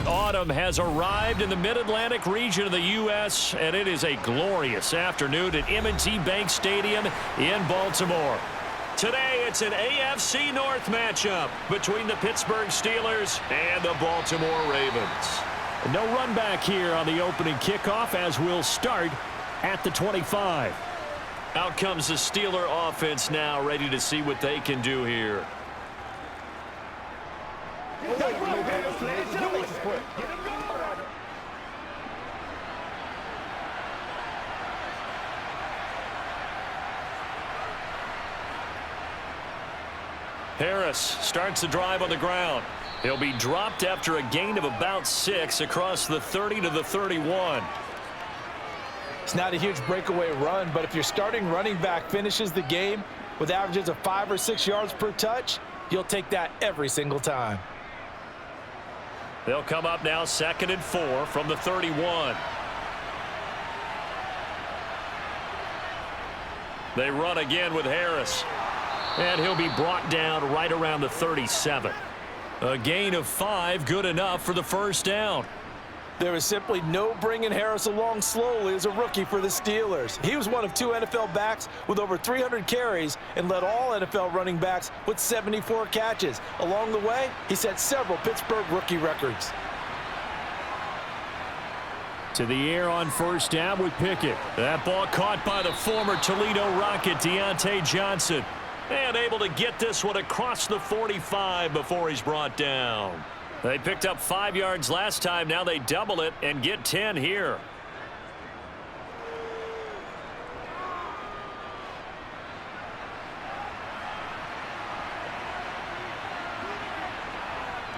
Autumn has arrived in the mid-Atlantic region of the U.S., and it is a glorious afternoon at M&T Bank Stadium in Baltimore. Today, it's an AFC North matchup between the Pittsburgh Steelers and the Baltimore Ravens. No run back here on the opening kickoff as we'll start at the 25. Out comes the Steeler offense now, ready to see what they can do here. Harris starts the drive on the ground. He'll be dropped after a gain of about 6 across the 30 to the 31. It's not a huge breakaway run, but if your starting running back finishes the game with averages of 5 or 6 yards per touch, you'll take that every single time. They'll come up now 2nd and 4 from the 31. They run again with Harris. And he'll be brought down right around the 37. A gain of 5, good enough for the first down. There is simply no bringing Harris along slowly as a rookie for the Steelers. He was one of 2 NFL backs with over 300 carries and led all NFL running backs with 74 catches. Along the way, he set several Pittsburgh rookie records. To the air on first down with Pickett. That ball caught by the former Toledo Rocket, Deontay Johnson. And able to get this one across the 45 before he's brought down. They picked up 5 yards last time. Now they double it and get 10 here.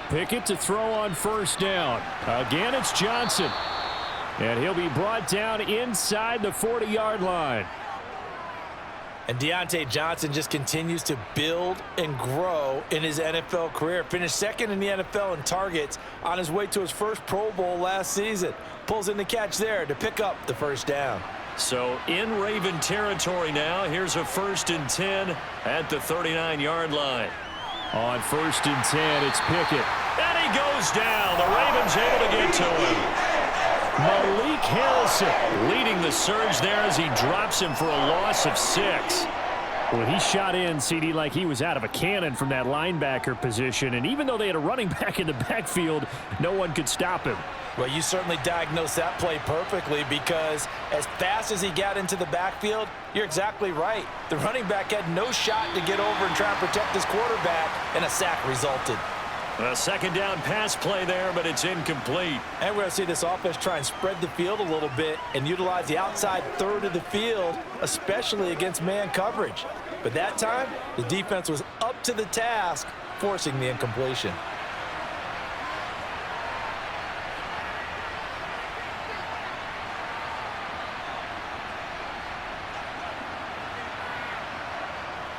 Pickett to throw on first down. Again, it's Johnson. And he'll be brought down inside the 40-yard line. And Deontay Johnson just continues to build and grow in his NFL career. Finished 2nd in the NFL in targets on his way to his first Pro Bowl last season. Pulls in the catch there to pick up the first down. So in Raven territory now. Here's a 1st and 10 at the 39-yard line. On 1st and 10, it's Pickett. And he goes down. The Ravens able to get to him. Malik Harrison leading the surge there as he drops him for a loss of 6. Well, he shot in, CD, like he was out of a cannon from that linebacker position. And even though they had a running back in the backfield, no one could stop him. Well, you certainly diagnosed that play perfectly because as fast as he got into the backfield, you're exactly right. The running back had no shot to get over and try and protect his quarterback, and a sack resulted. A 2nd down pass play there, but it's incomplete. And we're going to see this offense try and spread the field a little bit and utilize the outside third of the field, especially against man coverage. But that time, the defense was up to the task, forcing the incompletion.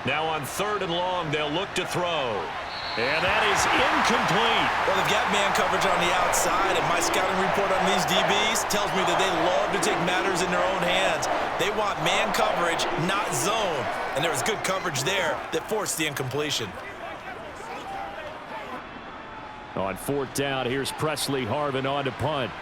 Now on 3rd and long, they'll look to throw. And that is incomplete. Well, they've got man coverage on the outside, and my scouting report on these DBs tells me that they love to take matters in their own hands. They want man coverage, not zone. And there was good coverage there that forced the incompletion. On 4th down, here's Presley Harvin on to punt.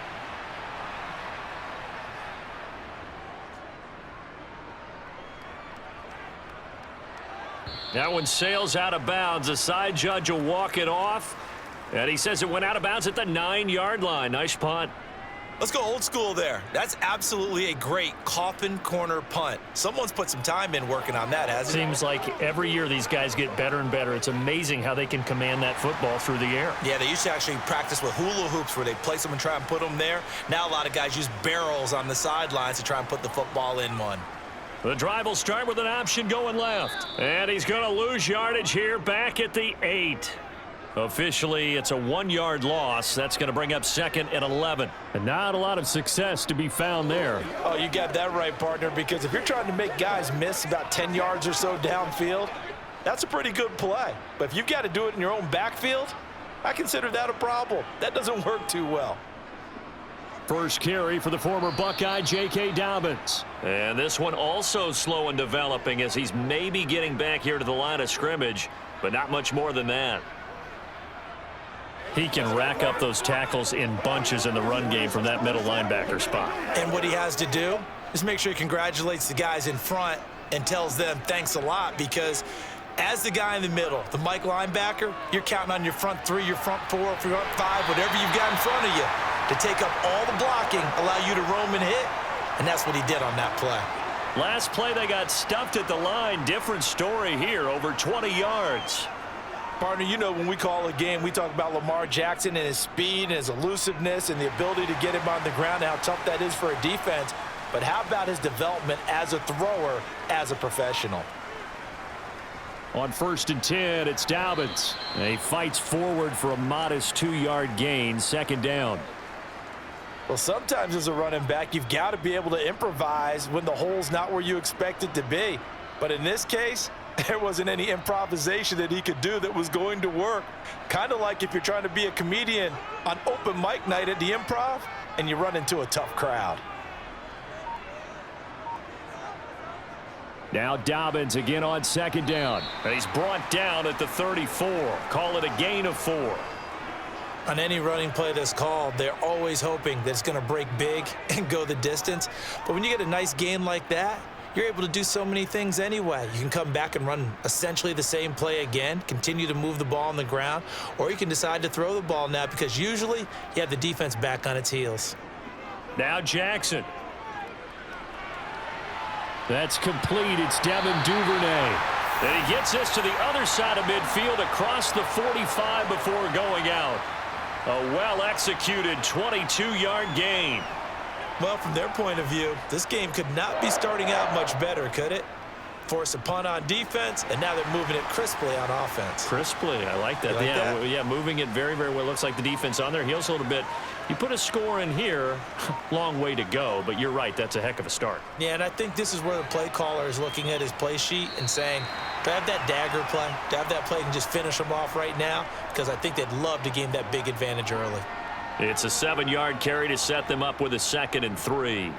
That one sails out of bounds. The side judge will walk it off. And he says it went out of bounds at the 9-yard line. Nice punt. Let's go old school there. That's absolutely a great coffin corner punt. Someone's put some time in working on that, hasn't it? Seems like every year these guys get better and better. It's amazing how they can command that football through the air. Yeah, they used to actually practice with hula hoops where they place them and try and put them there. Now a lot of guys use barrels on the sidelines to try and put the football in one. The drive will start with an option going left. And he's going to lose yardage here back at the 8. Officially, it's a 1-yard loss. That's going to bring up 2nd and 11. And not a lot of success to be found there. Oh, you got that right, partner, because if you're trying to make guys miss about 10 yards or so downfield, that's a pretty good play. But if you've got to do it in your own backfield, I consider that a problem. That doesn't work too well. First carry for the former Buckeye, J.K. Dobbins. And this one also slow in developing as he's maybe getting back here to the line of scrimmage, but not much more than that. He can rack up those tackles in bunches in the run game from that middle linebacker spot. And what he has to do is make sure he congratulates the guys in front and tells them thanks a lot, because as the guy in the middle, the Mike linebacker, you're counting on your front three, your front four, your front five, whatever you've got in front of you to take up all the blocking, allow you to roam and hit, and that's what he did on that play. Last play, they got stuffed at the line. Different story here, over 20 yards. Partner, you know when we call a game, we talk about Lamar Jackson and his speed and his elusiveness and the ability to get him on the ground and how tough that is for a defense. But how about his development as a thrower, as a professional? On 1st and 10, it's Dobbins. And he fights forward for a modest 2-yard gain, 2nd down. Well, sometimes as a running back, you've got to be able to improvise when the hole's not where you expect it to be. But in this case, there wasn't any improvisation that he could do that was going to work. Kind of like if you're trying to be a comedian on open mic night at the Improv and you run into a tough crowd. Now Dobbins again on 2nd down. And he's brought down at the 34. Call it a gain of 4. On any running play that's called, they're always hoping that it's going to break big and go the distance. But when you get a nice gain like that, you're able to do so many things anyway. You can come back and run essentially the same play again, continue to move the ball on the ground, or you can decide to throw the ball now, because usually you have the defense back on its heels. Now Jackson. That's complete. It's Devin Duvernay. And he gets this to the other side of midfield across the 45 before going out. A well-executed 22-yard gain. Well, from their point of view, this game could not be starting out much better, could it? Force a punt on defense, and now they're moving it crisply on offense. Crisply, I like that. Yeah, moving it very, very well. Looks like the defense on their heels a little bit. You put a score in here, long way to go, but you're right, that's a heck of a start. Yeah, and I think this is where the play caller is looking at his play sheet and saying, do I have that dagger play? Do I have that play and just finish them off right now? Because I think they'd love to gain that big advantage early. It's a 7-yard carry to set them up with a 2nd and 3.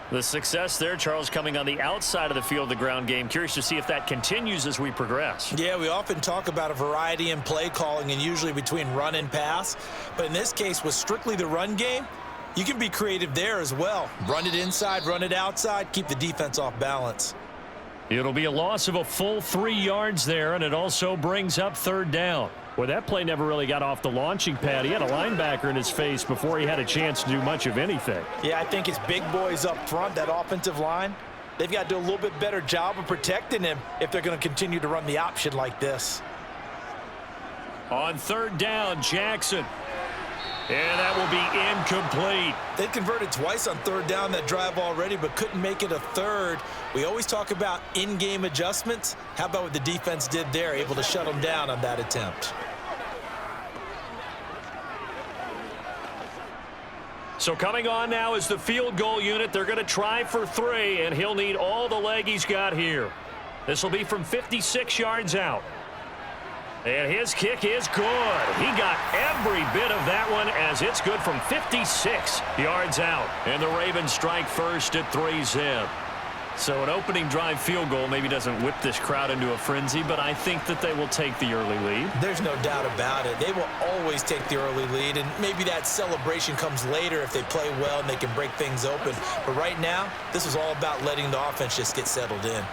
The success there, Charles, coming on the outside of the field, the ground game. Curious to see if that continues as we progress. Yeah, we often talk about a variety in play calling and usually between run and pass. But in this case, with strictly the run game, you can be creative there as well. Run it inside, run it outside, keep the defense off balance. It'll be a loss of a full 3 yards there, and it also brings up 3rd down. Well, that play never really got off the launching pad. He had a linebacker in his face before he had a chance to do much of anything. Yeah, I think it's big boys up front, that offensive line. They've got to do a little bit better job of protecting him if they're going to continue to run the option like this. On 3rd down, Jackson. And that will be incomplete. They converted twice on 3rd down that drive already, but couldn't make it a 3rd. We always talk about in-game adjustments. How about what the defense did there, able to shut them down on that attempt? So coming on now is the field goal unit. They're going to try for 3, and he'll need all the leg he's got here. This will be from 56 yards out. And his kick is good. He got every bit of that one, as it's good from 56 yards out. And the Ravens strike first at 3-zip. So an opening drive field goal maybe doesn't whip this crowd into a frenzy, but I think that they will take the early lead. There's no doubt about it. They will always take the early lead, and maybe that celebration comes later if they play well and they can break things open. But right now, this is all about letting the offense just get settled in.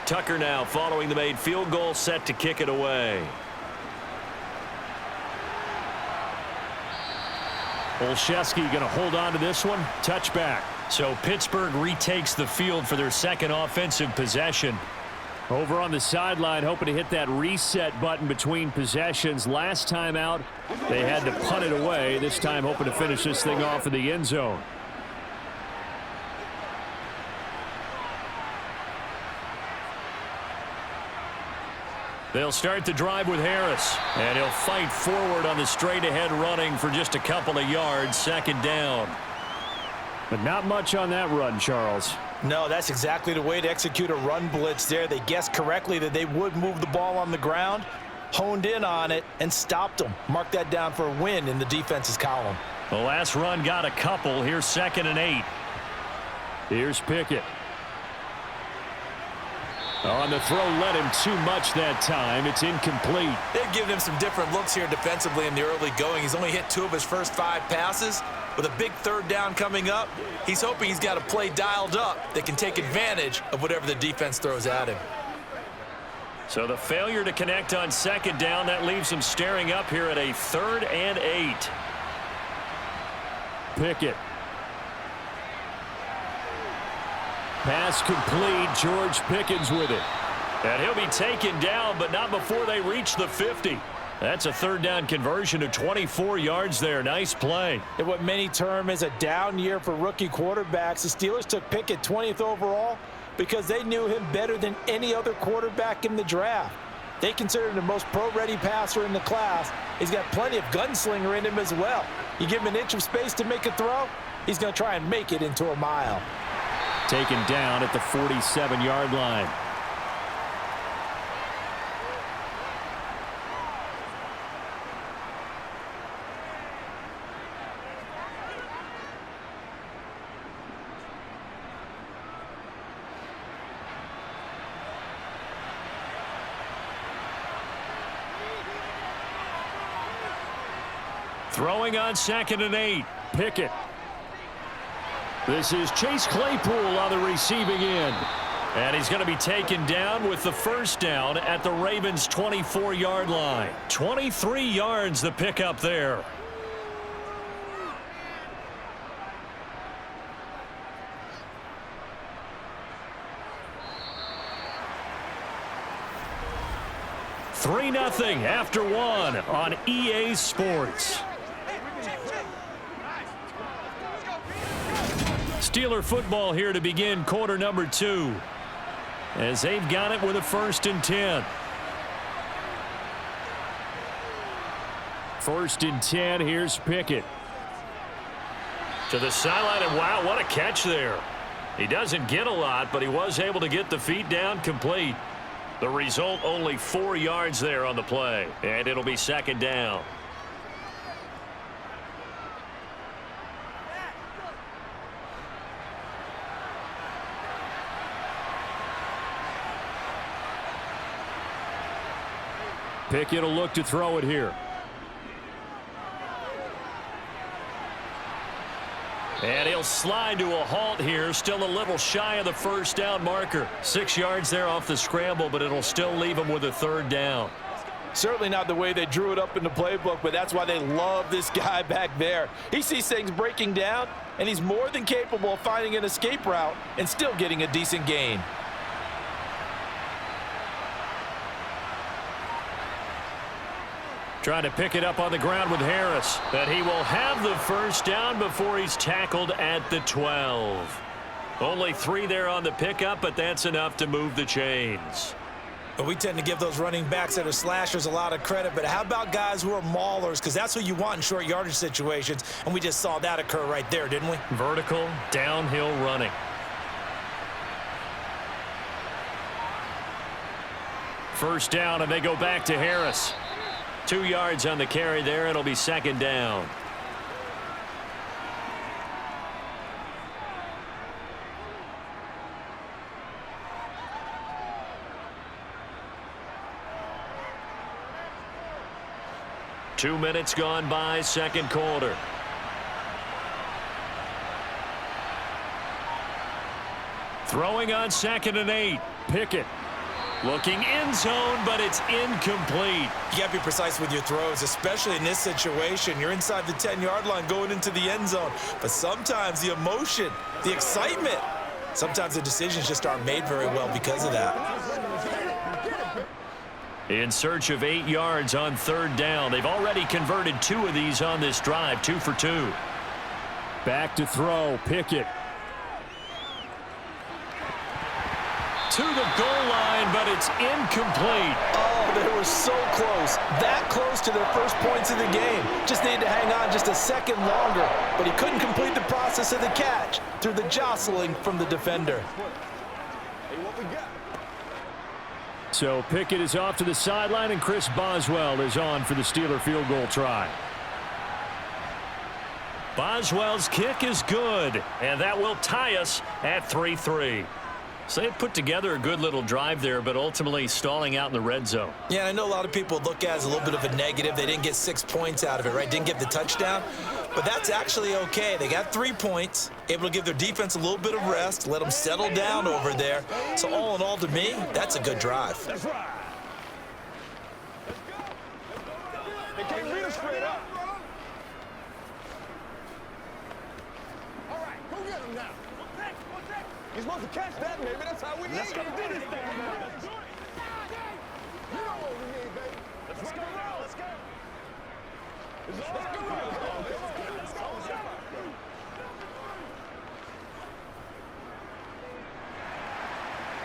Tucker now following the made field goal, set to kick it away. Olszewski going to hold on to this one. Touchback. So Pittsburgh retakes the field for their 2nd offensive possession. Over on the sideline, hoping to hit that reset button between possessions. Last time out, they had to punt it away. This time hoping to finish this thing off in the end zone. They'll start the drive with Harris, and he'll fight forward on the straight-ahead running for just a couple of yards. 2nd down. But not much on that run, Charles. No, that's exactly the way to execute a run blitz there. They guessed correctly that they would move the ball on the ground, honed in on it, and stopped them. Mark that down for a win in the defense's column. The last run got a couple. Here's 2nd and 8. Here's Pickett. On the throw, led him too much that time. It's incomplete. They've given him some different looks here defensively in the early going. He's only hit 2 of his first 5 passes. With a big 3rd down coming up, he's hoping he's got a play dialed up that can take advantage of whatever the defense throws at him. So the failure to connect on 2nd down, that leaves him staring up here at a 3rd and 8. Pickett. Pass complete. George Pickens with it. And he'll be taken down, but not before they reach the 50. That's a 3rd down conversion of 24 yards there. Nice play. In what many term is a down year for rookie quarterbacks, the Steelers took Pickett 20th overall because they knew him better than any other quarterback in the draft. They consider him the most pro-ready passer in the class. He's got plenty of gunslinger in him as well. You give him an inch of space to make a throw, he's going to try and make it into a mile. Taken down at the 47-yard line. Throwing on 2nd and 8. Pickett. This is Chase Claypool on the receiving end. And he's going to be taken down with the 1st down at the Ravens' 24-yard line. 23 yards the pickup there. Three 3-0 after 1 on EA Sports. Steeler football here to begin quarter number 2. As they've got it with a 1st and 10. 1st and 10. Here's Pickett. To the sideline, and wow, what a catch there. He doesn't get a lot, but he was able to get the feet down complete. The result, only 4 yards there on the play, and it'll be 2nd down. Pickett will look to throw it here. And he'll slide to a halt here. Still a little shy of the 1st down marker. 6 yards there off the scramble, but it'll still leave him with a 3rd down. Certainly not the way they drew it up in the playbook, but that's why they love this guy back there. He sees things breaking down, and he's more than capable of finding an escape route and still getting a decent gain. Trying to pick it up on the ground with Harris. But he will have the 1st down before he's tackled at the 12. Only 3 there on the pickup, but that's enough to move the chains. But we tend to give those running backs that are slashers a lot of credit, but how about guys who are maulers? Because that's what you want in short yardage situations, and we just saw that occur right there, didn't we? Vertical, downhill running. First down, and they go back to Harris. 2 yards on the carry there. It'll be 2nd down. Two minutes gone by, 2nd quarter. Throwing on 2nd and 8. Pickett. Looking end zone, but it's incomplete. You got to be precise with your throws, especially in this situation. You're inside the 10-yard line going into the end zone. But sometimes the emotion, the excitement, sometimes the decisions just aren't made very well because of that. In search of 8 yards on 3rd down. They've already converted 2 of these on this drive, 2 for 2. Back to throw, Pickett. to the goal line, but it's incomplete. Oh, they were so close. That close to their first points of the game. Just needed to hang on just a second longer, but he couldn't complete the process of the catch through the jostling from the defender. So Pickett is off to the sideline, and Chris Boswell is on for the Steeler field goal try. Boswell's kick is good, and that will tie us at 3-3. So they put together a good little drive there, but ultimately stalling out in the red zone. Yeah, I know a lot of people look at it as a little bit of a negative. They didn't get 6 points out of it, right? Didn't get the touchdown. But that's actually okay. They got 3 points, able to give their defense a little bit of rest, let them settle down over there. So all in all, to me, that's a good drive. That's right. They can't read us straight up. All right, go get him now. He's supposed to catch that, baby. That's how we Let's go do this thing, man. You know what we need, baby. Let's go. Let's go.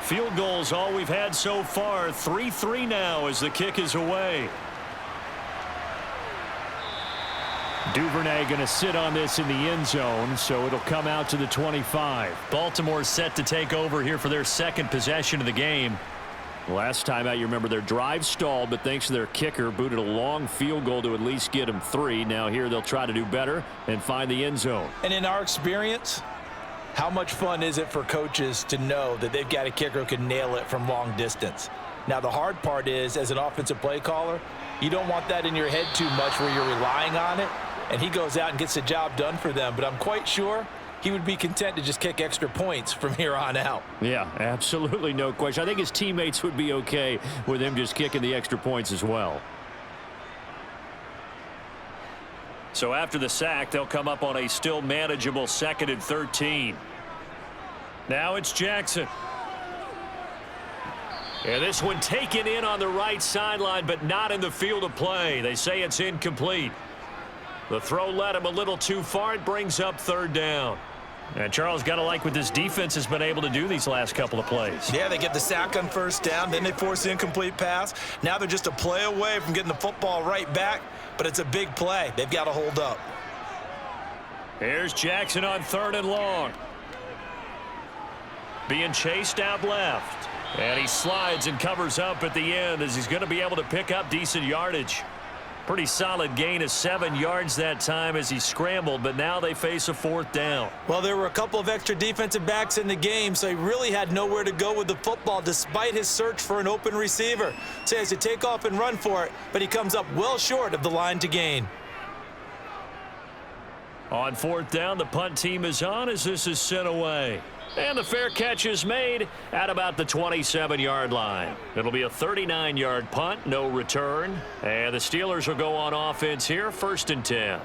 Field goals all we've had so far. 3-3 now as the kick is away. Duvernay going to sit on this in the end zone, so it'll come out to the 25. Baltimore set to take over here for their second possession of the game. Last time out, you remember their drive stalled, but thanks to their kicker, booted a long field goal to at least get them 3. Now here they'll try to do better and find the end zone. And in our experience, how much fun is it for coaches to know that they've got a kicker who can nail it from long distance? Now, the hard part is, as an offensive play caller, you don't want that in your head too much where you're relying on it, and he goes out and gets the job done for them. But I'm quite sure he would be content to just kick extra points from here on out. Yeah, absolutely no question. I think his teammates would be okay with him just kicking the extra points as well. So after the sack, they'll come up on a still manageable 2nd and 13. Now it's Jackson. And this one taken in on the right sideline, but not in the field of play. They say it's incomplete. The throw led him a little too far. It brings up 3rd down. And Charles, got to like what this defense has been able to do these last couple of plays. Yeah, they get the sack on 1st down, then they force the incomplete pass. Now they're just a play away from getting the football right back, but it's a big play. They've got to hold up. Here's Jackson on 3rd and long. Being chased out left. And he slides and covers up at the end as he's going to be able to pick up decent yardage. Pretty solid gain of 7 yards that time as he scrambled, but now they face a 4th down. Well, there were a couple of extra defensive backs in the game, so he really had nowhere to go with the football despite his search for an open receiver. So he has to take off and run for it, but he comes up well short of the line to gain. On 4th down, the punt team is on as this is sent away. And the fair catch is made at about the 27-yard line. It'll be a 39-yard punt, no return. And the Steelers will go on offense here, 1st and 10.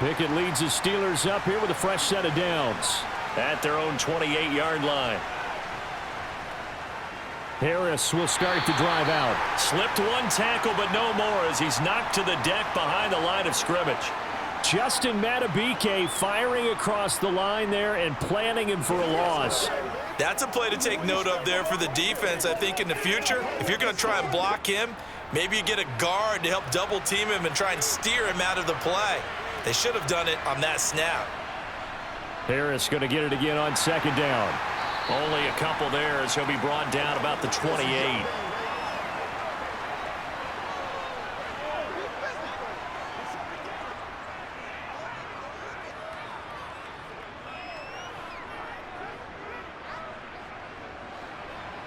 Pickett leads the Steelers up here with a fresh set of downs at their own 28-yard line. Harris will start to drive out. Slipped one tackle, but no more as he's knocked to the deck behind the line of scrimmage. Justin Madubuike firing across the line there and planting him for a loss. That's a play to take note of there for the defense, I think, in the future. If you're going to try and block him, maybe you get a guard to help double team him and try and steer him out of the play. They should have done it on that snap. Harris going to get it again on 2nd down. Only a couple there as he'll be brought down about the 28.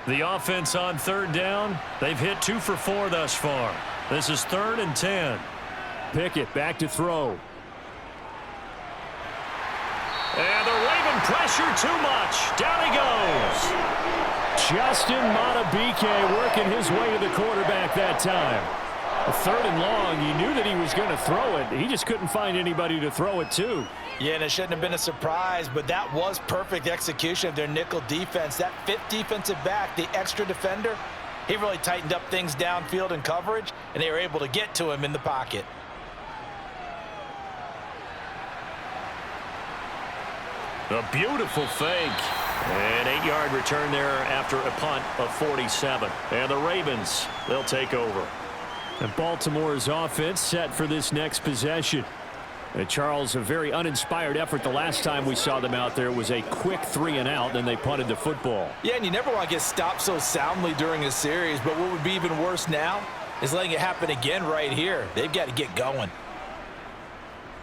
The offense on 3rd down, they've hit 2 for 4 thus far. This is 3rd and 10. Pickett back to throw. And the Raven pressure too much. Down he goes. Justin Madubuike working his way to the quarterback that time. A 3rd and long. You knew that he was going to throw it. He just couldn't find anybody to throw it to. Yeah, and it shouldn't have been a surprise, but that was perfect execution of their nickel defense. That 5th defensive back, the extra defender, he really tightened up things downfield in coverage, and they were able to get to him in the pocket. A beautiful fake. An 8-yard return there after a punt of 47. And the Ravens, they'll take over. And Baltimore's offense set for this next possession. And Charles, a very uninspired effort the last time we saw them out there. Was a quick 3-and-out, then they punted the football. Yeah, and you never want to get stopped so soundly during a series, but what would be even worse now is letting it happen again right here. They've got to get going.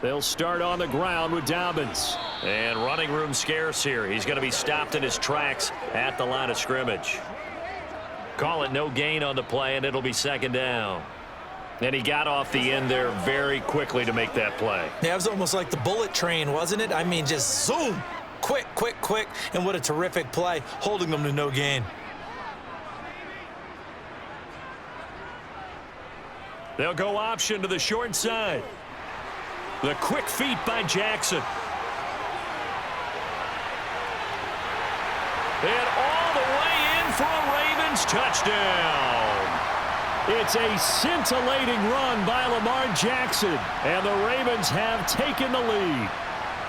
They'll start on the ground with Dobbins. And running room scarce here. He's going to be stopped in his tracks at the line of scrimmage. Call it no gain on the play, and it'll be second down. And he got off the end there very quickly to make that play. Yeah, it was almost like the bullet train, wasn't it? I mean, just zoom. Quick, quick, quick. And what a terrific play, holding them to no gain. They'll go option to the short side. The quick feet by Jackson. And all the way in for a Ravens touchdown. It's a scintillating run by Lamar Jackson, and the Ravens have taken the lead.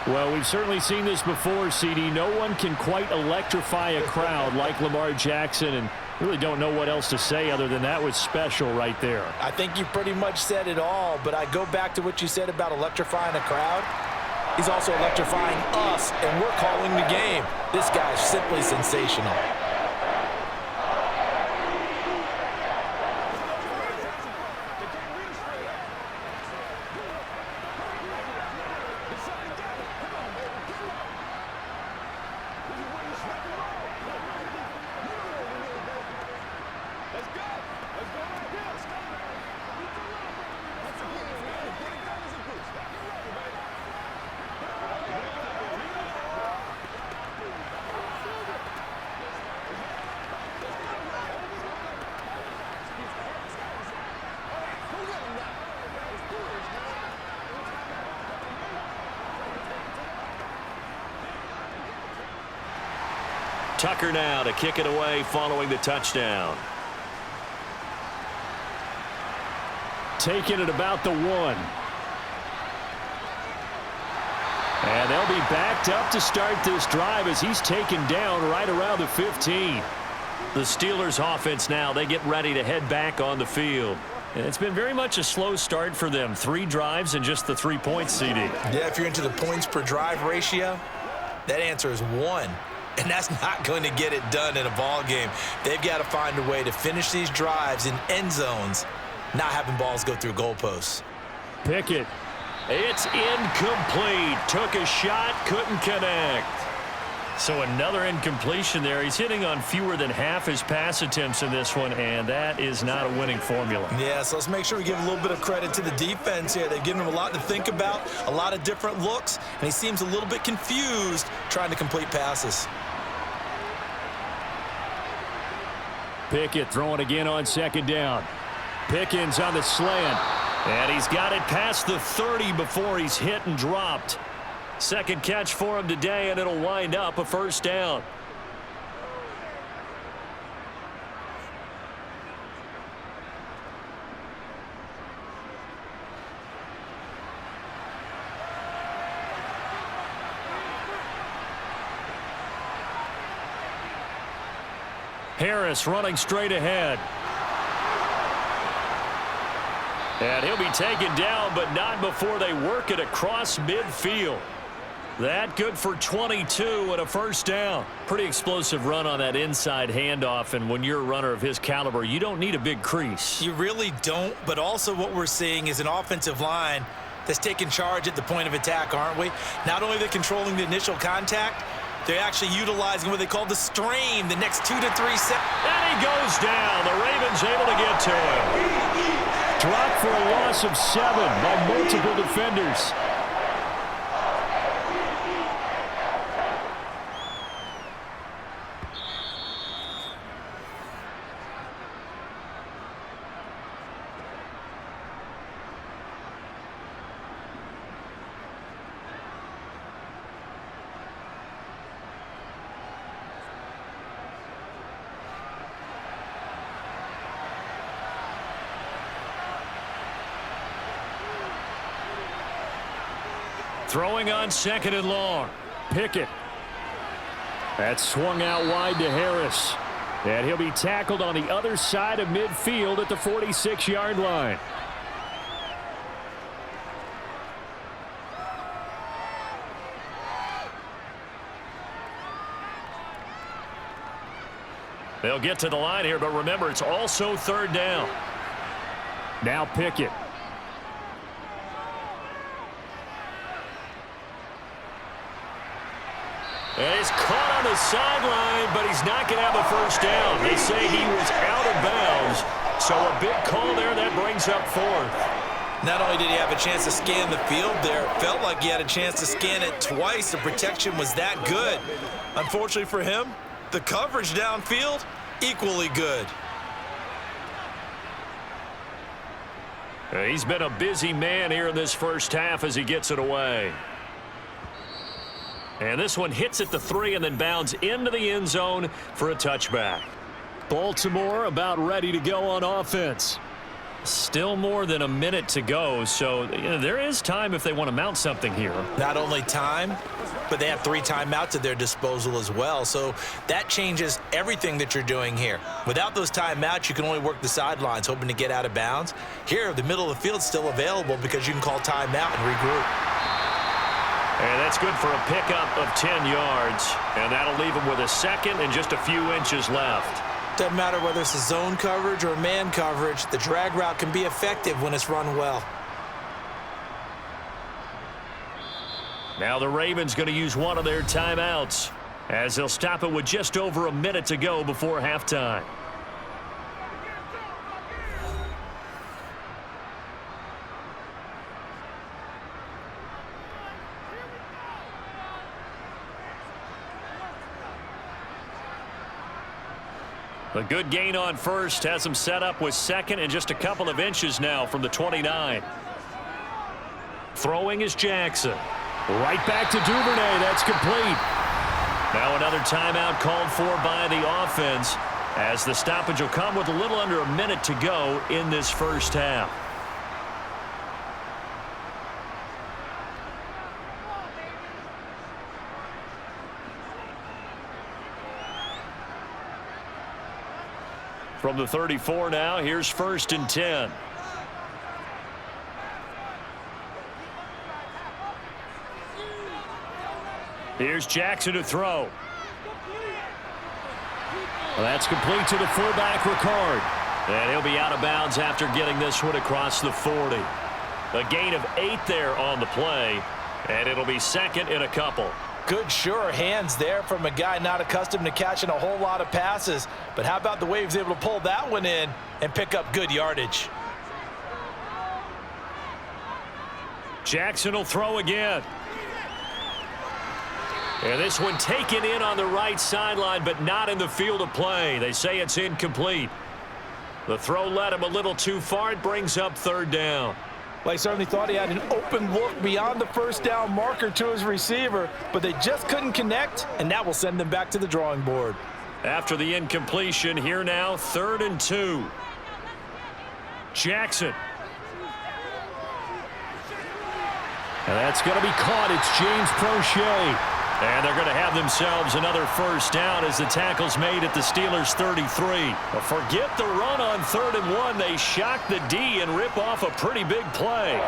Well, we've certainly seen this before, CD. No one can quite electrify a crowd like Lamar Jackson, and really don't know what else to say other than that was special right there. I think you pretty much said it all, but I go back to what you said about electrifying a crowd. He's also electrifying us, and we're calling the game. This guy's simply sensational. Tucker now to kick it away following the touchdown. Taking it about the 1. And they'll be backed up to start this drive as he's taken down right around the 15. The Steelers offense now, they get ready to head back on the field. And it's been very much a slow start for them. 3 drives and just the 3 points, CD. Yeah, if you're into the points per drive ratio, that answer is 1. And that's not going to get it done in a ball game. They've got to find a way to finish these drives in end zones, not having balls go through goalposts. Pickett. It's incomplete. Took a shot, couldn't connect. So another incompletion there. He's hitting on fewer than half his pass attempts in this one, and that is not a winning formula. Yeah, so let's make sure we give a little bit of credit to the defense here. They've given him a lot to think about, a lot of different looks, and he seems a little bit confused trying to complete passes. Pickett throwing again on second down. Pickens on the slant. And he's got it past the 30 before he's hit and dropped. Second catch for him today, and it'll wind up a first down. Harris running straight ahead. And he'll be taken down, but not before they work it across midfield. That good for 22 and a first down. Pretty explosive run on that inside handoff, and when you're a runner of his caliber, you don't need a big crease. You really don't, but also what we're seeing is an offensive line that's taking charge at the point of attack, aren't we? Not only are they controlling the initial contact, they're actually utilizing what they call the strain, the next 2 to 3 seconds. And he goes down. The Ravens able to get to him. Dropped for a loss of 7 by multiple defenders. Throwing on second and long. Pickett That's swung out wide to Harris. And he'll be tackled on the other side of midfield at the 46-yard line. They'll get to the line here, but remember, it's also third down. Now Pickett. And he's caught on the sideline, but he's not going to have a first down. They say he was out of bounds, so a big call there that brings up fourth. Not only did he have a chance to scan the field there, it felt like he had a chance to scan it twice. The protection was that good. Unfortunately for him, the coverage downfield, equally good. He's been a busy man here in this first half as he gets it away. And this one hits at the 3 and then bounds into the end zone for a touchback. Baltimore about ready to go on offense. Still more than a minute to go, so there is time if they want to mount something here. Not only time, but they have 3 timeouts at their disposal as well, so that changes everything that you're doing here. Without those timeouts, you can only work the sidelines, hoping to get out of bounds. Here, the middle of the field's still available because you can call timeout and regroup. And that's good for a pickup of 10 yards, and that'll leave him with a second and just a few inches left. Doesn't matter whether it's a zone coverage or man coverage, the drag route can be effective when it's run well. Now the Ravens going to use one of their timeouts as they'll stop it with just over a minute to go before halftime. A good gain on first has him set up with second and just a couple of inches now from the 29. Throwing is Jackson. Right back to Duvernay. That's complete. Now another timeout called for by the offense as the stoppage will come with a little under a minute to go in this first half. From the 34 now, here's 1st and 10. Here's Jackson to throw. Well, that's complete to the fullback, Ricard. And he'll be out of bounds after getting this one across the 40. A gain of 8 there on the play, and it'll be second in a couple. Good, sure hands there from a guy not accustomed to catching a whole lot of passes. But how about the way he was able to pull that one in and pick up good yardage? Jackson will throw again. And this one taken in on the right sideline, but not in the field of play. They say it's incomplete. The throw led him a little too far. It brings up 3rd down. Well, he certainly thought he had an open look beyond the first down marker to his receiver, but they just couldn't connect, and that will send them back to the drawing board. After the incompletion, here now, 3rd and 2. Jackson. And that's going to be caught. It's James Prochet. And they're going to have themselves another first down as the tackle's made at the Steelers' 33. But forget the run on 3rd and 1. They shock the D and rip off a pretty big play.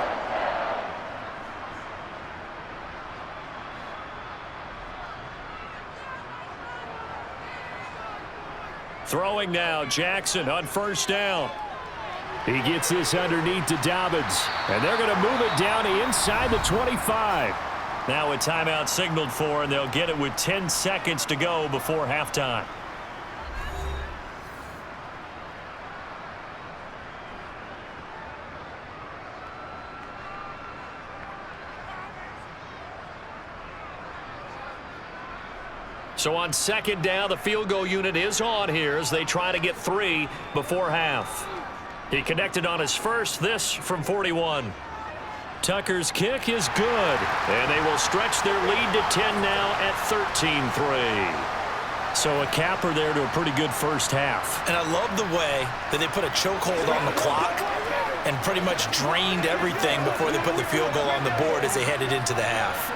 Throwing now, Jackson on 1st down. He gets this underneath to Dobbins. And they're going to move it down to inside the 25. Now a timeout signaled for, and they'll get it with 10 seconds to go before halftime. So on 2nd down, the field goal unit is on here as they try to get 3 before half. He connected on his first, this from 41. Tucker's kick is good, and they will stretch their lead to 10 now at 13-3. So a capper there to a pretty good first half. And I love the way that they put a chokehold on the clock and pretty much drained everything before they put the field goal on the board as they headed into the half.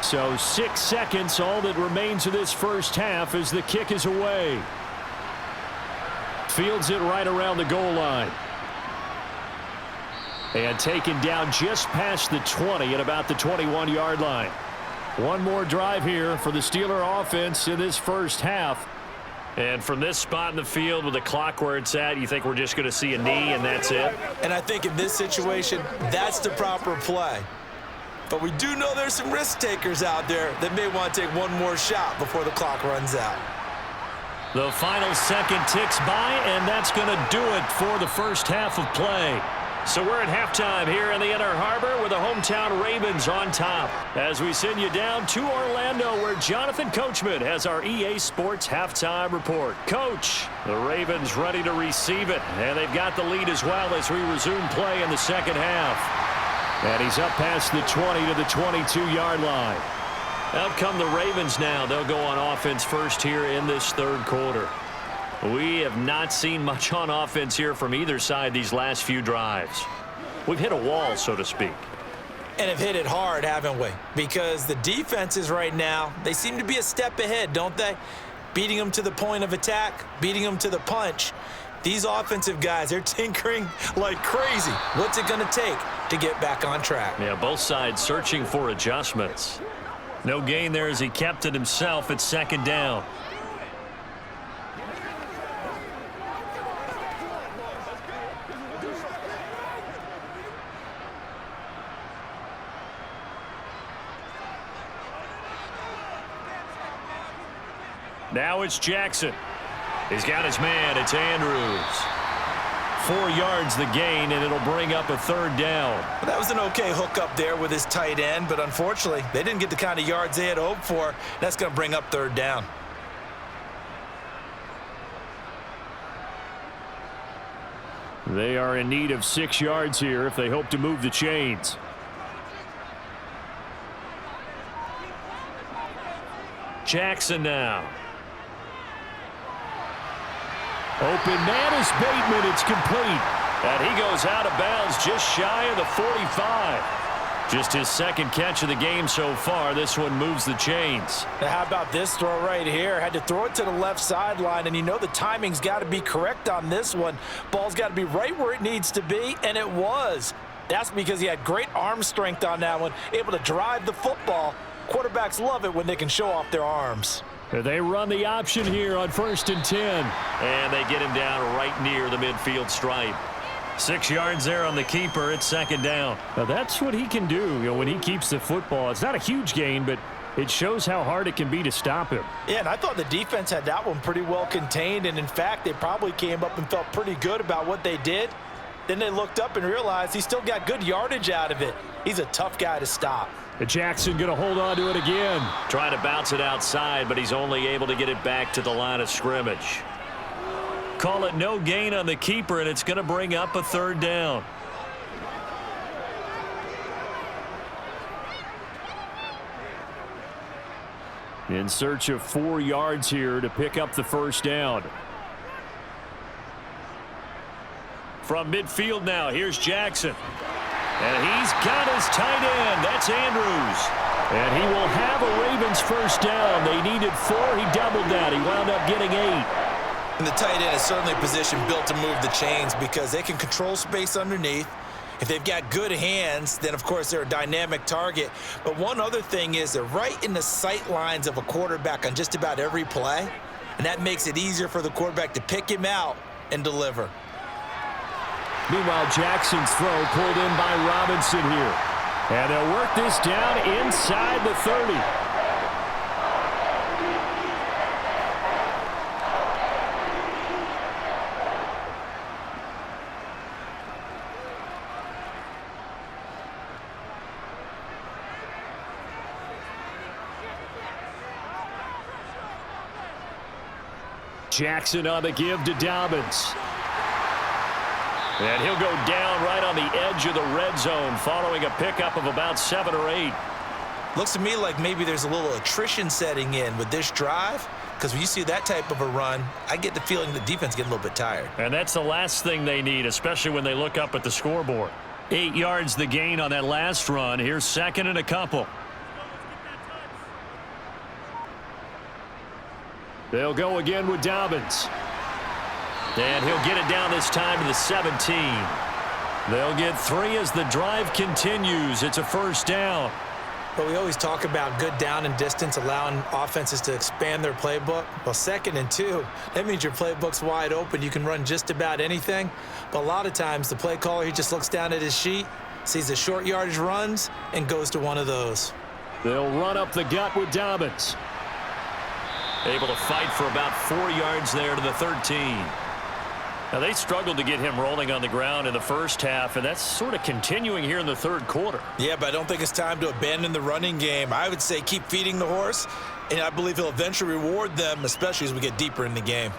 So 6 seconds, all that remains of this first half as the kick is away. Fields it right around the goal line. And taken down just past the 20 at about the 21-yard line. One more drive here for the Steeler offense in this first half. And from this spot in the field with the clock where it's at, you think we're just going to see a knee and that's it? And I think in this situation, that's the proper play. But we do know there's some risk takers out there that may want to take one more shot before the clock runs out. The final second ticks by, and that's going to do it for the first half of play. So we're at halftime here in the Inner Harbor with the hometown Ravens on top. As we send you down to Orlando where Jonathan Coachman has our EA Sports halftime report. Coach, the Ravens ready to receive it, and they've got the lead as well as we resume play in the second half. And he's up past the 20 to the 22-yard line. Out come the Ravens now. They'll go on offense first here in this third quarter. We have not seen much on offense here from either side these last few drives. We've hit a wall, so to speak. And have hit it hard, haven't we? Because the defenses right now, they seem to be a step ahead, don't they? Beating them to the point of attack, beating them to the punch. These offensive guys, they're tinkering like crazy. What's it going to take to get back on track? Yeah, both sides searching for adjustments. No gain there as he kept it himself at second down. Now it's Jackson. He's got his man. It's Andrews. 4 yards the gain, and it'll bring up a third down. Well, that was an okay hookup there with his tight end, but unfortunately, they didn't get the kind of yards they had hoped for. That's going to bring up third down. They are in need of 6 yards here if they hope to move the chains. Jackson now. Open man is Bateman. It's complete. And he goes out of bounds just shy of the 45. Just his second catch of the game so far. This one moves the chains. Now how about this throw right here? Had to throw it to the left sideline, and you know the timing's got to be correct on this one. Ball's got to be right where it needs to be, and it was. That's because he had great arm strength on that one, able to drive the football. Quarterbacks love it when they can show off their arms. They run the option here on 1st and 10. And they get him down right near the midfield stripe. 6 yards there on the keeper. It's second down. Now that's what he can do, when he keeps the football. It's not a huge gain, but it shows how hard it can be to stop him. Yeah, and I thought the defense had that one pretty well contained. And, in fact, they probably came up and felt pretty good about what they did. Then they looked up and realized he still got good yardage out of it. He's a tough guy to stop. Jackson going to hold on to it again. Trying to bounce it outside, but he's only able to get it back to the line of scrimmage. Call it no gain on the keeper, and it's going to bring up a third down. In search of 4 yards here to pick up the first down. From midfield now, here's Jackson. And he's got his tight end. That's Andrews. And he will have a Ravens first down. They needed 4. He doubled that. He wound up getting 8. And the tight end is certainly a position built to move the chains because they can control space underneath. If they've got good hands, then, of course, they're a dynamic target. But one other thing is they're right in the sight lines of a quarterback on just about every play. And that makes it easier for the quarterback to pick him out and deliver. Meanwhile, Jackson's throw pulled in by Robinson here. And they'll work this down inside the 30. Jackson on the give to Dobbins. And he'll go down right on the edge of the red zone following a pickup of about 7 or 8. Looks to me like maybe there's a little attrition setting in with this drive, because when you see that type of a run, I get the feeling the defense getting a little bit tired. And that's the last thing they need, especially when they look up at the scoreboard. 8 yards the gain on that last run. Here's second and a couple. They'll go again with Dobbins. And he'll get it down this time to the 17. They'll get 3 as the drive continues. It's a first down. But we always talk about good down and distance, allowing offenses to expand their playbook. Well, 2nd and 2, that means your playbook's wide open. You can run just about anything. But a lot of times, the play caller, he just looks down at his sheet, sees the short yardage runs, and goes to one of those. They'll run up the gut with Dobbins. Able to fight for about 4 yards there to the 13. Now, they struggled to get him rolling on the ground in the first half, and that's sort of continuing here in the third quarter. Yeah, but I don't think it's time to abandon the running game. I would say keep feeding the horse, and I believe he'll eventually reward them, especially as we get deeper in the game.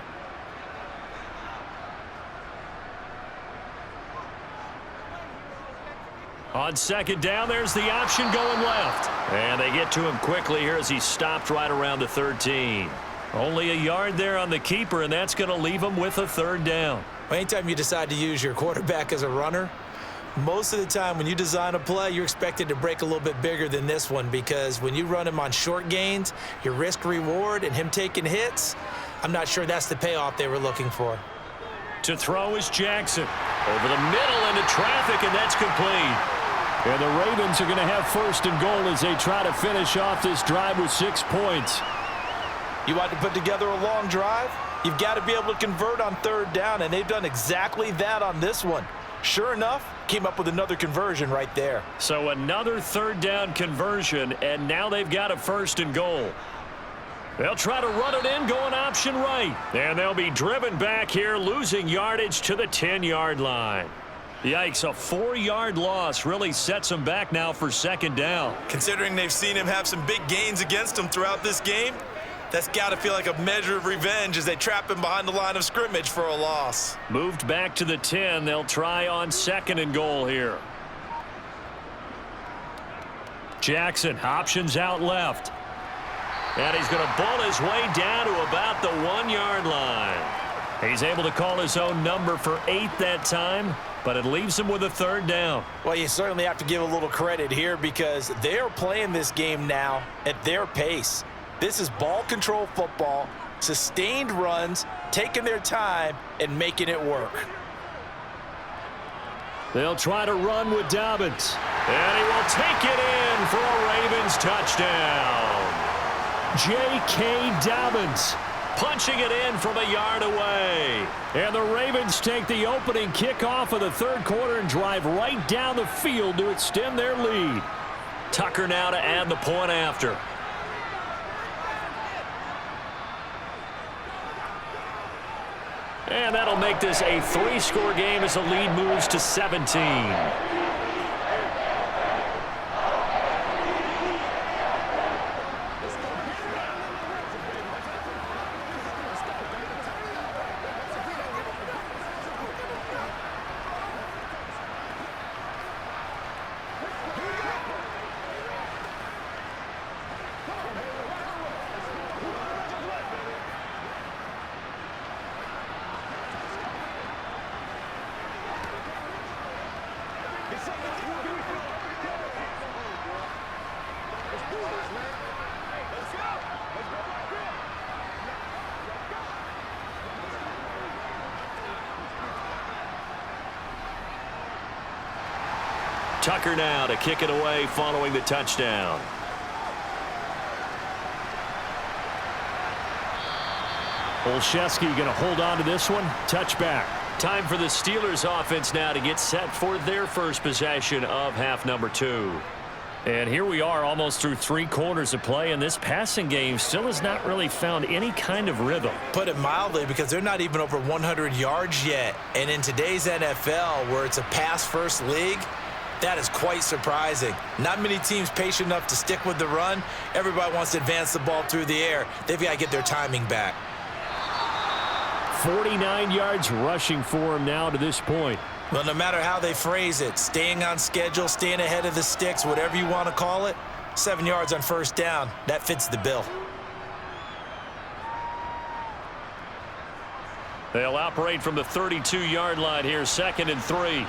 On second down, there's the option going left. And they get to him quickly here as he stopped right around the 13. Only a yard there on the keeper, and that's going to leave him with a third down. Anytime you decide to use your quarterback as a runner, most of the time when you design a play, you're expected to break a little bit bigger than this one, because when you run him on short gains, your risk-reward and him taking hits, I'm not sure that's the payoff they were looking for. To throw is Jackson. Over the middle into traffic, and that's complete. And the Ravens are going to have first and goal as they try to finish off this drive with 6 points. You want to put together a long drive? You've got to be able to convert on third down, and they've done exactly that on this one. Sure enough, came up with another conversion right there. So another third down conversion, and now they've got a first and goal. They'll try to run it in, going option right. And they'll be driven back here, losing yardage to the 10-yard line. Yikes, a 4-yard loss really sets them back now for second down. Considering they've seen him have some big gains against them throughout this game, that's got to feel like a measure of revenge as they trap him behind the line of scrimmage for a loss. Moved back to the 10. They'll try on second and goal here. Jackson, options out left. And he's going to bull his way down to about the 1-yard line. He's able to call his own number for 8 that time, but it leaves him with a third down. Well, you certainly have to give a little credit here, because they're playing this game now at their pace. This is ball control football, sustained runs, taking their time, and making it work. They'll try to run with Dobbins. And he will take it in for a Ravens touchdown. J.K. Dobbins punching it in from a yard away. And the Ravens take the opening kickoff of the third quarter and drive right down the field to extend their lead. Tucker now to add the point after. And that'll make this a 3-score game as the lead moves to 17. Tucker now to kick it away following the touchdown. Olszewski going to hold on to this one. Touchback. Time for the Steelers offense now to get set for their first possession of half number 2. And here we are almost through 3 quarters of play, and this passing game still has not really found any kind of rhythm. Put it mildly, because they're not even over 100 yards yet. And in today's NFL, where it's a pass-first league, that is quite surprising. Not many teams patient enough to stick with the run. Everybody wants to advance the ball through the air. They've got to get their timing back. 49 yards rushing for him now to this point. Well, no matter how they phrase it, staying on schedule, staying ahead of the sticks, whatever you want to call it, 7 yards on first down. That fits the bill. They'll operate from the 32-yard line here, 2nd and 3.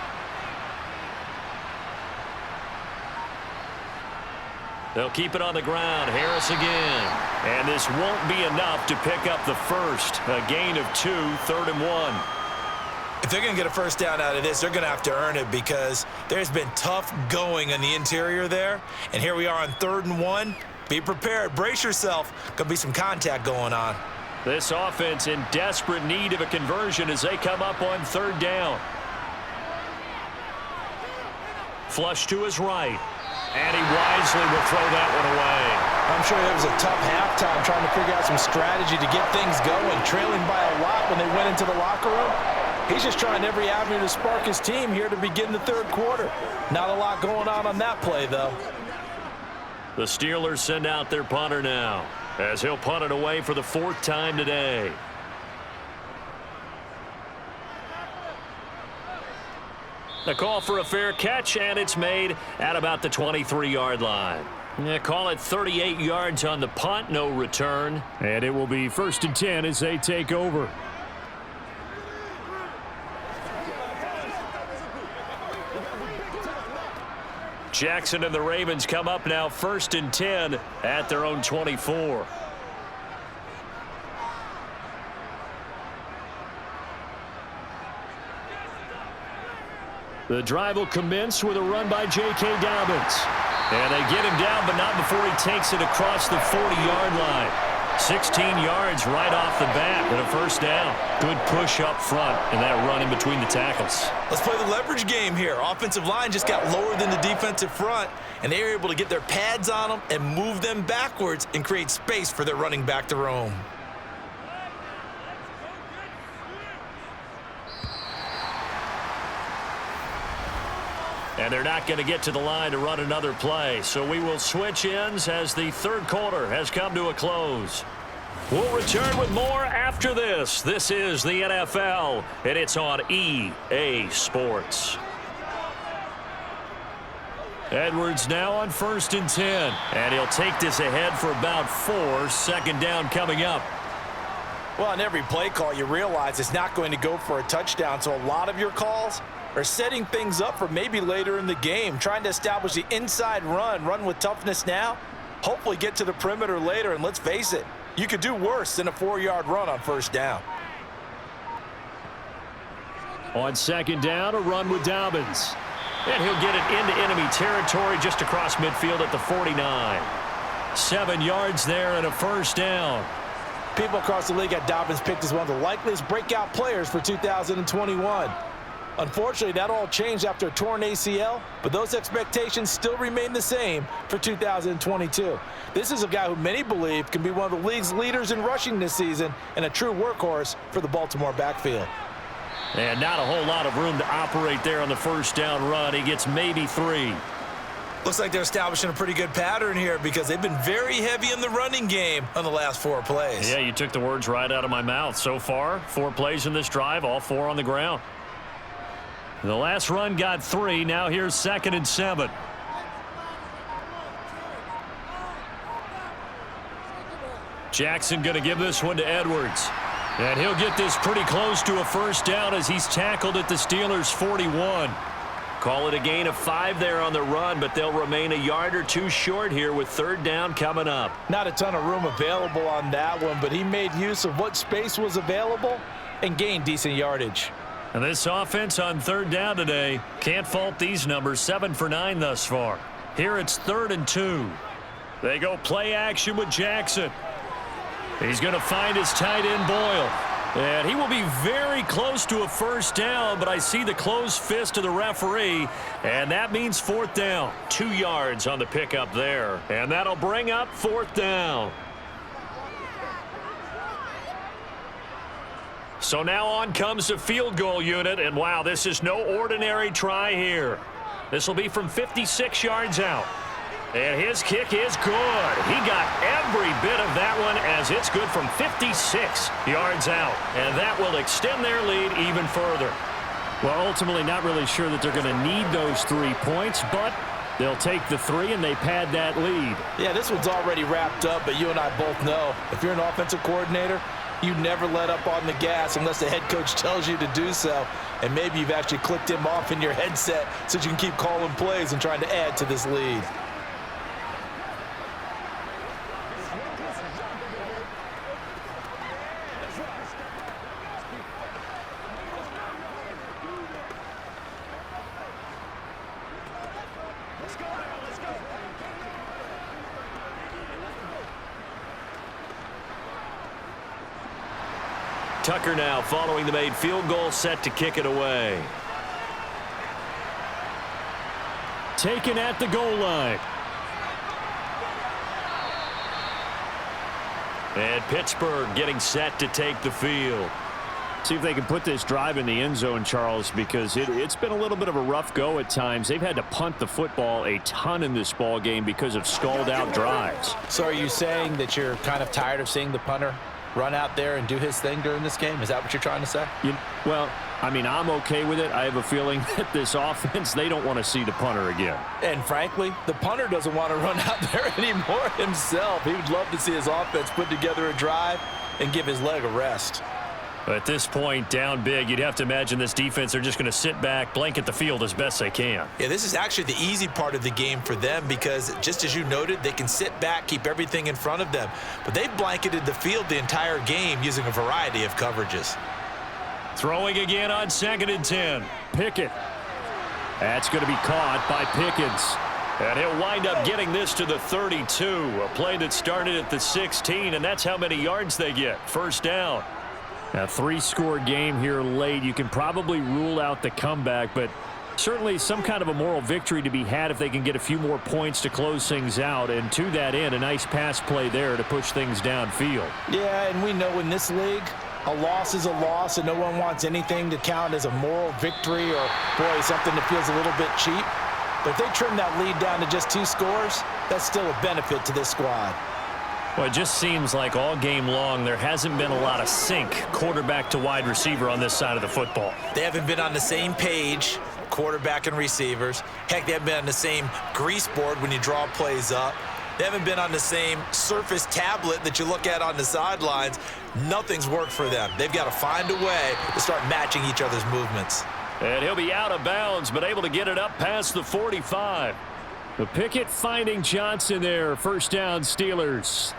They'll keep it on the ground. Harris again. And this won't be enough to pick up the first. A gain of 2, 3rd and 1. If they're going to get a first down out of this, they're going to have to earn it because there's been tough going on the interior there. And here we are on 3rd and 1. Be prepared. Brace yourself. Going to be some contact going on. This offense in desperate need of a conversion as they come up on 3rd down. Flush to his right. And he wisely will throw that one away. I'm sure it was a tough halftime trying to figure out some strategy to get things going, trailing by a lot when they went into the locker room. He's just trying every avenue to spark his team here to begin the 3rd quarter. Not a lot going on that play, though. The Steelers send out their punter now as he'll punt it away for the 4th time today. The call for a fair catch, and it's made at about the 23-yard line. Yeah, call it 38 yards on the punt, no return. And it will be 1st and 10 as they take over. Jackson and the Ravens come up now 1st and 10 at their own 24. The drive will commence with a run by J.K. Dobbins. And they get him down, but not before he takes it across the 40-yard line. 16 yards right off the bat and a 1st down. Good push up front and that run in between the tackles. Let's play the leverage game here. Offensive line just got lower than the defensive front, and they were able to get their pads on them and move them backwards and create space for their running back to roam. And they're not going to get to the line to run another play. So we will switch ends as the 3rd quarter has come to a close. We'll return with more after this. This is the NFL, and it's on EA Sports. Edwards now on 1st and 10. And he'll take this ahead for about 4. 2nd down coming up. Well, on every play call, you realize it's not going to go for a touchdown. So a lot of your calls are setting things up for maybe later in the game, trying to establish the inside run with toughness now, hopefully get to the perimeter later, and let's face it, you could do worse than a 4-yard run on 1st down. On 2nd down, a run with Dobbins. And he'll get it into enemy territory just across midfield at the 49. 7 yards there and a 1st down. People across the league had Dobbins picked as one of the likeliest breakout players for 2021. Unfortunately, that all changed after a torn ACL, but those expectations still remain the same for 2022. This is a guy who many believe can be one of the league's leaders in rushing this season and a true workhorse for the Baltimore backfield. And not a whole lot of room to operate there on the 1st down run. He gets maybe 3. Looks like they're establishing a pretty good pattern here because they've been very heavy in the running game on the last 4 plays. Yeah, you took the words right out of my mouth. So far, 4 plays in this drive, all 4 on the ground. The last run got 3. Now here's 2nd and 7. Jackson going to give this one to Edwards. And he'll get this pretty close to a 1st down as he's tackled at the Steelers' 41. Call it a gain of 5 there on the run, but they'll remain a yard or 2 short here with 3rd down coming up. Not a ton of room available on that one, but he made use of what space was available and gained decent yardage. And this offense on 3rd down today, can't fault these numbers. 7 for 9 thus far. Here it's 3rd and 2. They go play action with Jackson. He's going to find his tight end Boyle. And he will be very close to a 1st down, but I see the closed fist of the referee, and that means 4th down. 2 yards on the pickup there, and that'll bring up 4th down. So now on comes the field goal unit, and wow, this is no ordinary try here. This will be from 56 yards out. And his kick is good. He got every bit of that one as it's good from 56 yards out. And that will extend their lead even further. Well, ultimately not really sure that they're going to need those 3 points, but They'll take the 3, and they pad that lead. Yeah, this one's already wrapped up, but you and I both know if you're an offensive coordinator, you never let up on the gas unless the head coach tells you to do so. And maybe you've actually clicked him off in your headset so you can keep calling plays and trying to add to this lead. Tucker now following the made field goal, set to kick it away. Taken at the goal line. And Pittsburgh getting set to take the field. See if they can put this drive in the end zone, Charles, because it's been a little bit of a rough go at times. They've had to punt the football a ton in this ball game because of stalled out drives. So are you saying that you're kind of tired of seeing the punter run out there and do his thing during this game? Is that what you're trying to say? Well, I mean, I'm okay with it. I have a feeling that this offense, they don't want to see the punter again. And frankly, the punter doesn't want to run out there anymore himself. He would love to see his offense put together a drive and give his leg a rest. At this point, down big, you'd have to imagine this defense are just going to sit back, blanket the field as best they can. Yeah, this is actually the easy part of the game for them because, just as you noted, they can sit back, keep everything in front of them. But they've blanketed the field the entire game using a variety of coverages. Throwing again on 2nd and 10. Pickett. That's going to be caught by Pickens. And he'll wind up getting this to the 32. A play that started at the 16, and that's how many yards they get. First down. A 3-score game here late. You can probably rule out the comeback, but certainly some kind of a moral victory to be had if they can get a few more points to close things out. And to that end, a nice pass play there to push things downfield. Yeah, and we know in this league, a loss is a loss, and no one wants anything to count as a moral victory or, boy, something that feels a little bit cheap. But if they trim that lead down to just 2 scores, that's still a benefit to this squad. Well, it just seems like all game long there hasn't been a lot of sync quarterback to wide receiver on this side of the football. They haven't been on the same page, quarterback and receivers. Heck, they haven't been on the same grease board when you draw plays up. They haven't been on the same Surface tablet that you look at on the sidelines. Nothing's worked for them. They've got to find a way to start matching each other's movements. And he'll be out of bounds, but able to get it up past the 45. The Pickett finding Johnson there. First down, Steelers.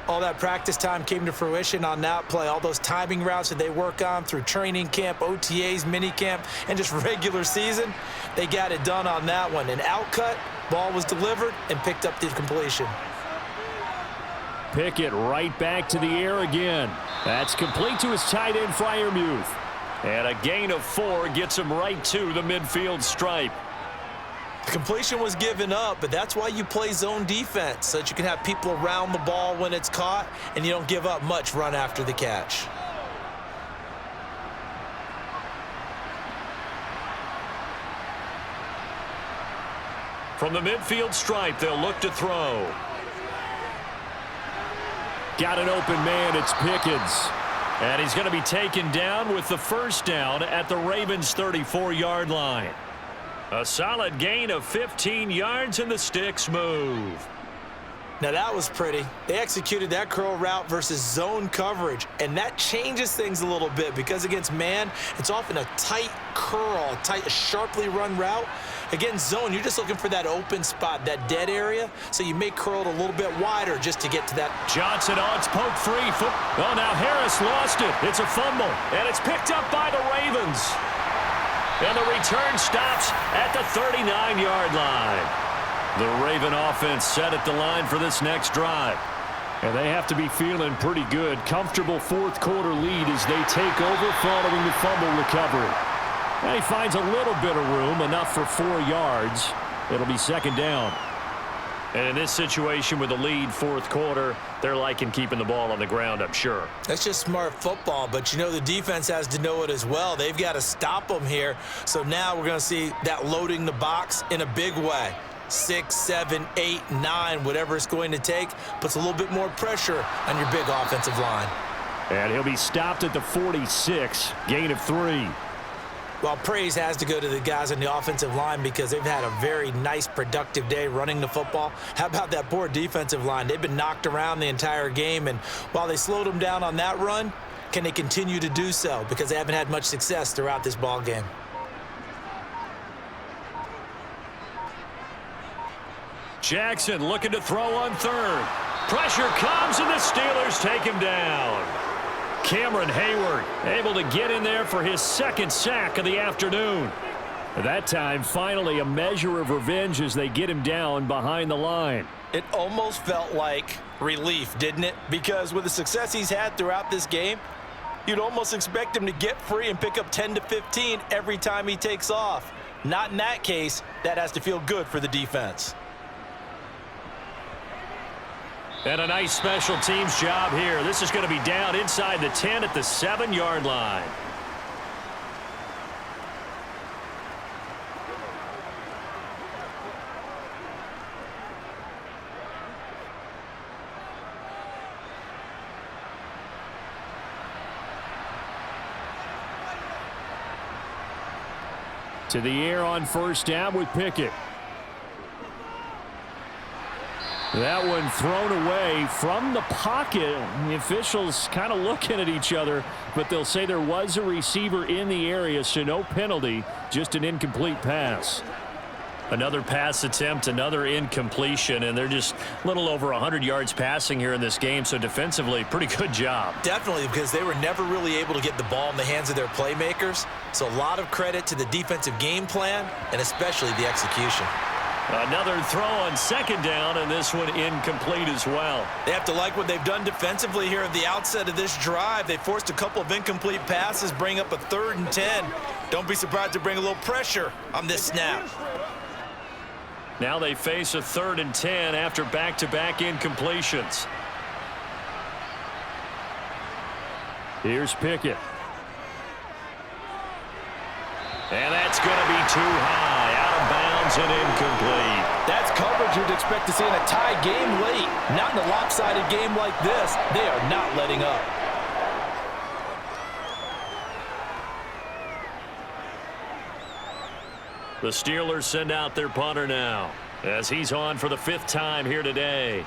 All that practice time came to fruition on that play. All those timing routes that they work on through training camp, OTAs, minicamp, and just regular season, they got it done on that one. An outcut, ball was delivered, and picked up the completion. Pickett right back to the air again. That's complete to his tight end, Freiermuth. And a gain of 4 gets him right to the midfield stripe. The completion was given up, but that's why you play zone defense, so that you can have people around the ball when it's caught, and you don't give up much run after the catch. From the midfield stripe, they'll look to throw. Got an open man, it's Pickens. And he's going to be taken down with the first down at the Ravens' 34-yard line. A solid gain of 15 yards, and the sticks move. Now that was pretty. They executed that curl route versus zone coverage, and that changes things a little bit because against man, it's often a tight curl, a sharply run route. Against zone, you're just looking for that open spot, that dead area, so you may curl it a little bit wider just to get to that. Johnson, it's poked free. Oh, now Harris lost it. It's a fumble, and it's picked up by the Ravens. And the return stops at the 39-yard line. The Raven offense set at the line for this next drive. And they have to be feeling pretty good. Comfortable fourth-quarter lead as they take over following the fumble recovery. Now he finds a little bit of room, enough for 4 yards. It'll be second down. And in this situation with the lead fourth quarter, they're liking keeping the ball on the ground, I'm sure. That's just smart football, but you know the defense has to know it as well. They've got to stop them here. So now we're going to see that loading the box in a big way. 6, 7, 8, 9, whatever it's going to take, puts a little bit more pressure on your big offensive line. And he'll be stopped at the 46, gain of 3. Well, praise has to go to the guys on the offensive line because they've had a very nice, productive day running the football. How about that poor defensive line? They've been knocked around the entire game, and while they slowed them down on that run, can they continue to do so? Because they haven't had much success throughout this ball game. Jackson looking to throw on third. Pressure comes, and the Steelers take him down. Cameron Hayward able to get in there for his second sack of the afternoon. At that time, finally a measure of revenge as they get him down behind the line. It almost felt like relief, didn't it? Because with the success he's had throughout this game, you'd almost expect him to get free and pick up 10 to 15 every time he takes off. Not in that case. That has to feel good for the defense. And a nice special teams job here. This is going to be down inside the 10 at the 7-yard line. To the air on first down with Pickett. That one thrown away from the pocket. The officials kind of looking at each other, but they'll say there was a receiver in the area, so no penalty, just an incomplete pass. Another pass attempt, another incompletion, and they're just a little over 100 yards passing here in this game, so defensively, pretty good job. Definitely, because they were never really able to get the ball in the hands of their playmakers, so a lot of credit to the defensive game plan and especially the execution. Another throw on second down, and this one incomplete as well. They have to like what they've done defensively here at the outset of this drive. They forced a couple of incomplete passes, bring up a 3rd and 10. Don't be surprised to bring a little pressure on this snap. Now they face a 3rd and 10 after back-to-back incompletions. Here's Pickett. And that's going to be too high, out of bounds and incomplete. That's coverage you'd expect to see in a tie game late. Not in a lopsided game like this. They are not letting up. The Steelers send out their punter now as he's on for the 5th time here today.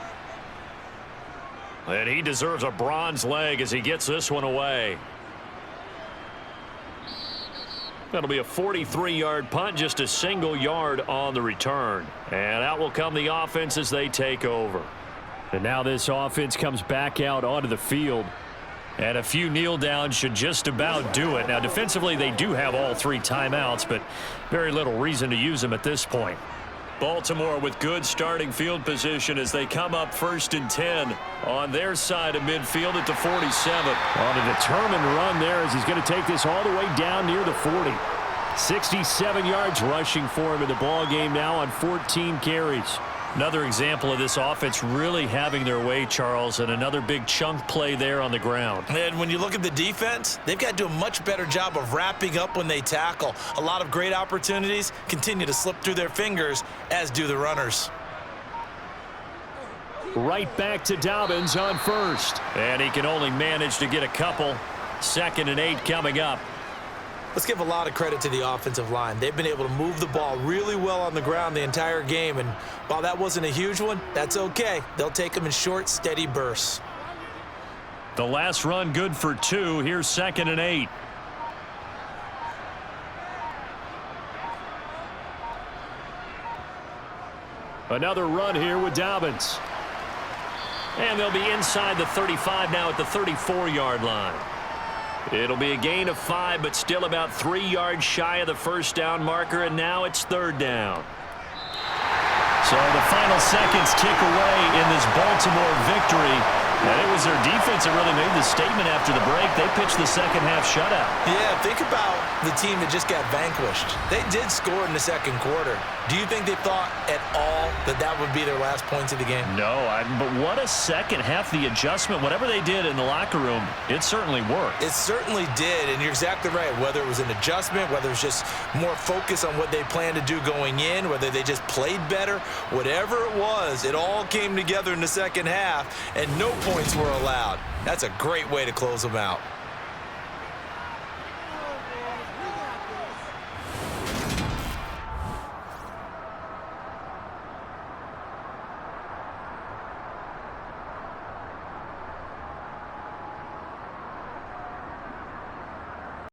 And he deserves a bronze leg as he gets this one away. That'll be a 43-yard punt, just a single yard on the return. And out will come the offense as they take over. And now this offense comes back out onto the field. And a few kneel downs should just about do it. Now, defensively, they do have all 3 timeouts, but very little reason to use them at this point. Baltimore with good starting field position as they come up 1st and 10 on their side of midfield at the 47. On a determined run there as he's going to take this all the way down near the 40. 67 yards rushing for him in the ball game now on 14 carries. Another example of this offense really having their way, Charles, and another big chunk play there on the ground. And when you look at the defense, they've got to do a much better job of wrapping up when they tackle. A lot of great opportunities continue to slip through their fingers, as do the runners. Right back to Dobbins on first. And he can only manage to get a couple. 2nd and 8 coming up. Let's give a lot of credit to the offensive line. They've been able to move the ball really well on the ground the entire game, and while that wasn't a huge one, that's okay. They'll take them in short, steady bursts. The last run good for 2. Here's 2nd and 8. Another run here with Dobbins. And they'll be inside the 35 now at the 34-yard line. It'll be a gain of 5, but still about 3 yards shy of the first down marker, and now it's 3rd down. So the final seconds tick away in this Baltimore victory. And it was their defense that really made the statement after the break. They pitched the second half shutout. Yeah, think about the team that just got vanquished. They did score in the 2nd quarter. Do you think they thought at all that that would be their last points of the game? No, but what a second half. The adjustment, whatever they did in the locker room, it certainly worked. It certainly did, and you're exactly right. Whether it was an adjustment, whether it was just more focus on what they planned to do going in, whether they just played better, whatever it was, it all came together in the second half, and no points were allowed. That's a great way to close them out.